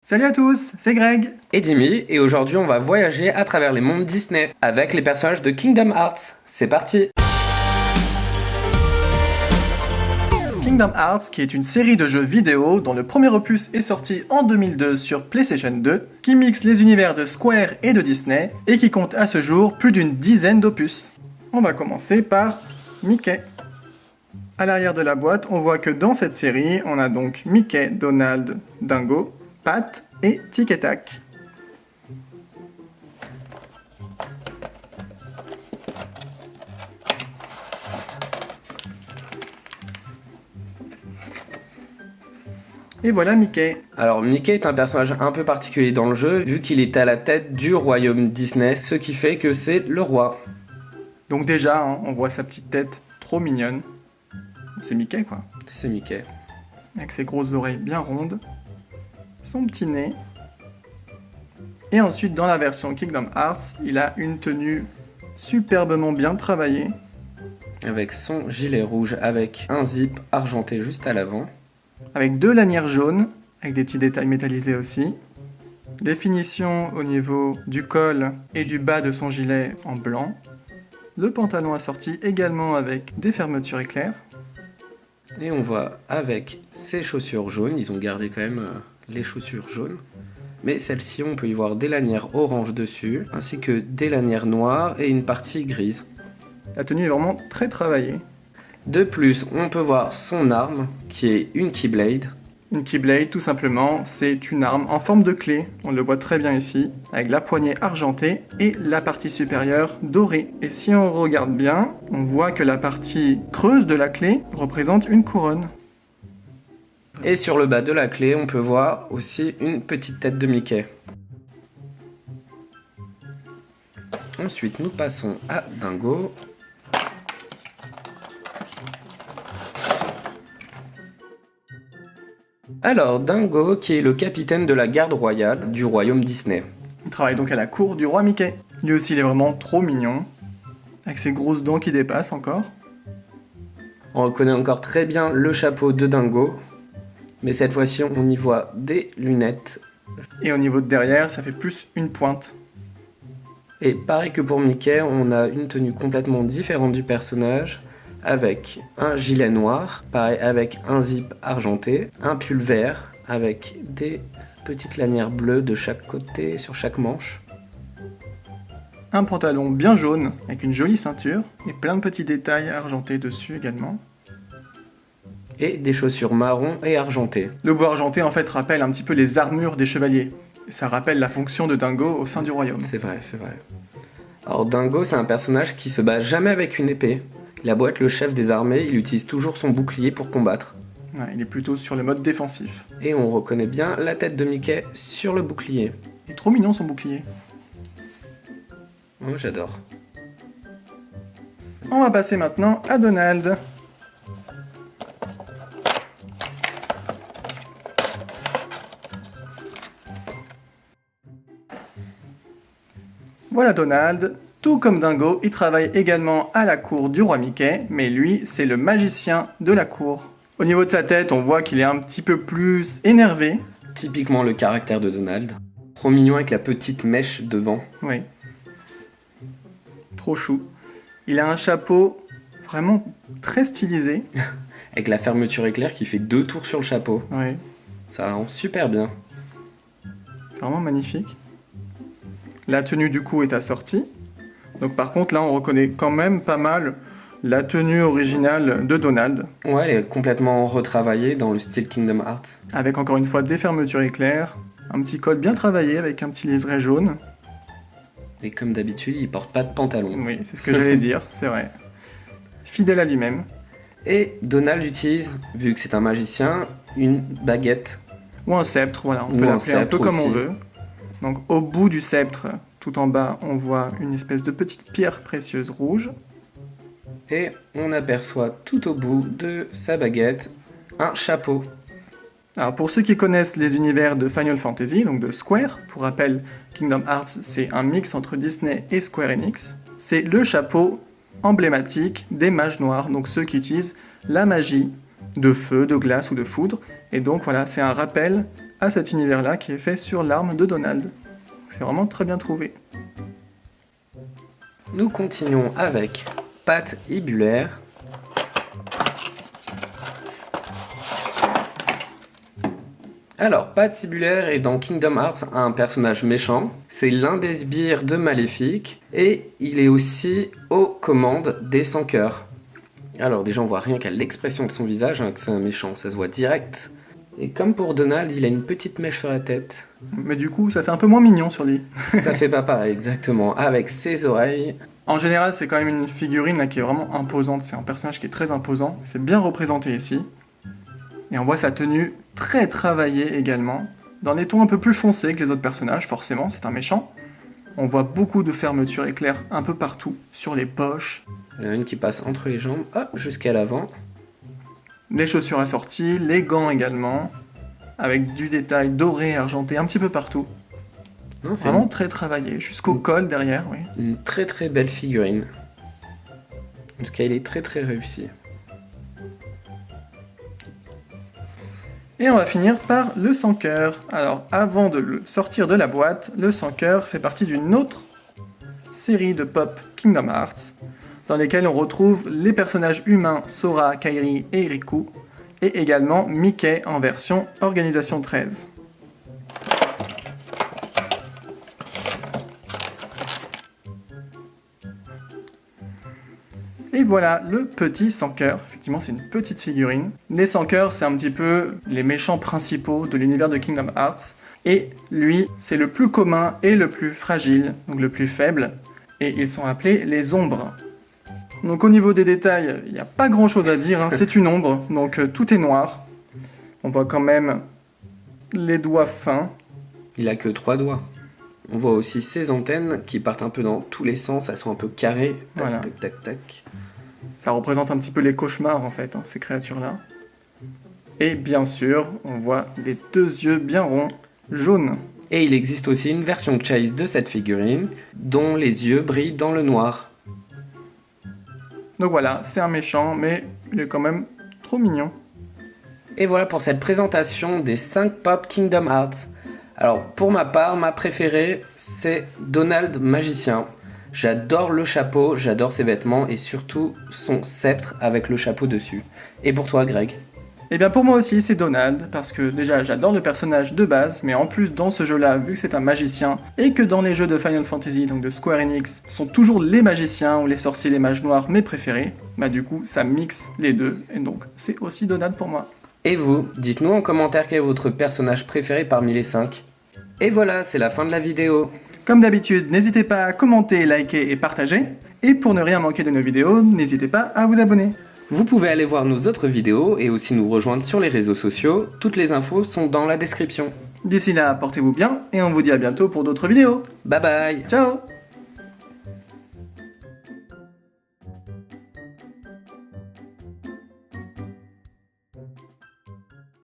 Salut à tous, c'est Greg. Et Dimi, et aujourd'hui on va voyager à travers les mondes Disney avec les personnages de Kingdom Hearts. C'est parti! Kingdom Hearts, qui est une série de jeux vidéo dont le premier opus est sorti en 2002 sur PlayStation 2, qui mixe les univers de Square et de Disney, et qui compte à ce jour plus d'une dizaine d'opus. On va commencer par Mickey. À l'arrière de la boîte, on voit que dans cette série, on a donc Mickey, Donald, Dingo, Pat et Tic et Tac. Et voilà Mickey. Alors Mickey est un personnage un peu particulier dans le jeu vu qu'il est à la tête du royaume Disney, ce qui fait que c'est le roi. Donc déjà, on voit sa petite tête trop mignonne. C'est Mickey quoi. C'est Mickey. Avec ses grosses oreilles bien rondes, son petit nez. Et ensuite dans la version Kingdom Hearts, il a une tenue superbement bien travaillée. Avec son gilet rouge avec un zip argenté juste à l'avant. Avec deux lanières jaunes, avec des petits détails métallisés aussi. Les finitions au niveau du col et du bas de son gilet en blanc. Le pantalon assorti également avec des fermetures éclairs. Et on voit avec ses chaussures jaunes, ils ont gardé quand même les chaussures jaunes. Mais celle-ci, on peut y voir des lanières orange dessus, ainsi que des lanières noires et une partie grise. La tenue est vraiment très travaillée. De plus, on peut voir son arme, qui est une Keyblade. Une Keyblade, tout simplement, c'est une arme en forme de clé, on le voit très bien ici, avec la poignée argentée et la partie supérieure dorée. Et si on regarde bien, on voit que la partie creuse de la clé représente une couronne. Et sur le bas de la clé, on peut voir aussi une petite tête de Mickey. Ensuite, nous passons à Dingo. Alors, Dingo, qui est le capitaine de la garde royale du royaume Disney. Il travaille donc à la cour du roi Mickey. Lui aussi, il est vraiment trop mignon, avec ses grosses dents qui dépassent encore. On reconnaît encore très bien le chapeau de Dingo, mais cette fois-ci, on y voit des lunettes. Et au niveau de derrière, ça fait plus une pointe. Et pareil que pour Mickey, on a une tenue complètement différente du personnage, avec un gilet noir, pareil avec un zip argenté, un pull vert avec des petites lanières bleues de chaque côté sur chaque manche. Un pantalon bien jaune avec une jolie ceinture et plein de petits détails argentés dessus également. Et des chaussures marron et argentées. Le bois argenté en fait rappelle un petit peu les armures des chevaliers. Ça rappelle la fonction de Dingo au sein du royaume. C'est vrai, c'est vrai. Alors Dingo, c'est un personnage qui se bat jamais avec une épée. Il a beau être le chef des armées, il utilise toujours son bouclier pour combattre. Ouais, il est plutôt sur le mode défensif. Et on reconnaît bien la tête de Mickey sur le bouclier. Il est trop mignon son bouclier. Oh, j'adore. On va passer maintenant à Donald. Voilà Donald. Tout comme Dingo, il travaille également à la cour du roi Mickey, mais lui, c'est le magicien de la cour. Au niveau de sa tête, on voit qu'il est un petit peu plus énervé. Typiquement le caractère de Donald. Trop mignon avec la petite mèche devant. Oui. Trop chou. Il a un chapeau vraiment très stylisé. Avec la fermeture éclair qui fait 2 tours sur le chapeau. Oui. Ça rend super bien. C'est vraiment magnifique. La tenue du coup est assortie. Donc par contre là on reconnaît quand même pas mal la tenue originale de Donald. Ouais, elle est complètement retravaillée dans le style Kingdom Hearts. Avec encore une fois des fermetures éclairs, un petit col bien travaillé avec un petit liseré jaune. Et comme d'habitude, il porte pas de pantalon. Oui, c'est ce que j'allais dire, c'est vrai. Fidèle à lui-même. Et Donald utilise, vu que c'est un magicien, une baguette. Ou un sceptre, voilà, on Ou peut un l'appeler un peu sceptre comme on aussi. veut. Donc au bout du sceptre, tout en bas, on voit une espèce de petite pierre précieuse rouge. Et on aperçoit tout au bout de sa baguette un chapeau. Alors pour ceux qui connaissent les univers de Final Fantasy, donc de Square, pour rappel, Kingdom Hearts c'est un mix entre Disney et Square Enix, c'est le chapeau emblématique des mages noirs, donc ceux qui utilisent la magie de feu, de glace ou de foudre, et donc voilà, c'est un rappel à cet univers-là qui est fait sur l'arme de Donald. C'est vraiment très bien trouvé. Nous continuons avec Pat Hibulaire. Alors, Pat Hibulaire est dans Kingdom Hearts un personnage méchant. C'est l'un des sbires de Maléfique et il est aussi aux commandes des Sans-Cœurs. Alors déjà, on voit rien qu'à l'expression de son visage que c'est un méchant, ça se voit direct. Et comme pour Donald, il a une petite mèche sur la tête. Mais du coup, ça fait un peu moins mignon sur lui. Ça fait papa, exactement, avec ses oreilles. En général, c'est quand même une figurine là, qui est vraiment imposante. C'est un personnage qui est très imposant. C'est bien représenté ici. Et on voit sa tenue très travaillée également, dans des tons un peu plus foncés que les autres personnages, forcément, c'est un méchant. On voit beaucoup de fermetures éclairs un peu partout, sur les poches. Il y en a une qui passe entre les jambes, hop, jusqu'à l'avant. Les chaussures assorties, les gants également, avec du détail doré, argenté, un petit peu partout. Non, c'est Vraiment très travaillé, jusqu'au col derrière, oui. une très très belle figurine. En tout cas, il est très très réussi. Et on va finir par le sans-cœur. Alors, avant de le sortir de la boîte, le sans-cœur fait partie d'une autre série de pop Kingdom Hearts, dans lesquelles on retrouve les personnages humains Sora, Kairi et Riku, et également Mickey en version Organisation 13. Et voilà le petit sans-cœur. Effectivement, c'est une petite figurine. Les sans-cœurs, c'est un petit peu les méchants principaux de l'univers de Kingdom Hearts. Et lui, c'est le plus commun et le plus fragile, donc le plus faible. Et ils sont appelés les ombres. Donc au niveau des détails, il n'y a pas grand chose à dire, hein. C'est une ombre, donc tout est noir. On voit quand même les doigts fins. Il a que 3 doigts. On voit aussi ses antennes qui partent un peu dans tous les sens, elles sont un peu carrées. Tac, Voilà. tac, tac, tac. Ça représente un petit peu les cauchemars en fait, hein, ces créatures-là. Et bien sûr, on voit les 2 yeux bien ronds, jaunes. Et il existe aussi une version Chase de cette figurine, dont les yeux brillent dans le noir. Donc voilà, c'est un méchant, mais il est quand même trop mignon. Et voilà pour cette présentation des 5 pop Kingdom Hearts. Alors pour ma part, ma préférée, c'est Donald Magicien. J'adore le chapeau, j'adore ses vêtements et surtout son sceptre avec le chapeau dessus. Et pour toi, Greg? Et bien pour moi aussi, c'est Donald, parce que déjà j'adore le personnage de base, mais en plus dans ce jeu-là, vu que c'est un magicien, et que dans les jeux de Final Fantasy, donc de Square Enix, sont toujours les magiciens ou les sorciers, les mages noirs mes préférés, bah du coup ça mixe les deux, et donc c'est aussi Donald pour moi. Et vous, dites-nous en commentaire quel est votre personnage préféré parmi les 5. Et voilà, c'est la fin de la vidéo. Comme d'habitude, n'hésitez pas à commenter, liker et partager, et pour ne rien manquer de nos vidéos, n'hésitez pas à vous abonner. Vous pouvez aller voir nos autres vidéos et aussi nous rejoindre sur les réseaux sociaux, toutes les infos sont dans la description. D'ici là, portez-vous bien, et on vous dit à bientôt pour d'autres vidéos. Bye bye! Ciao!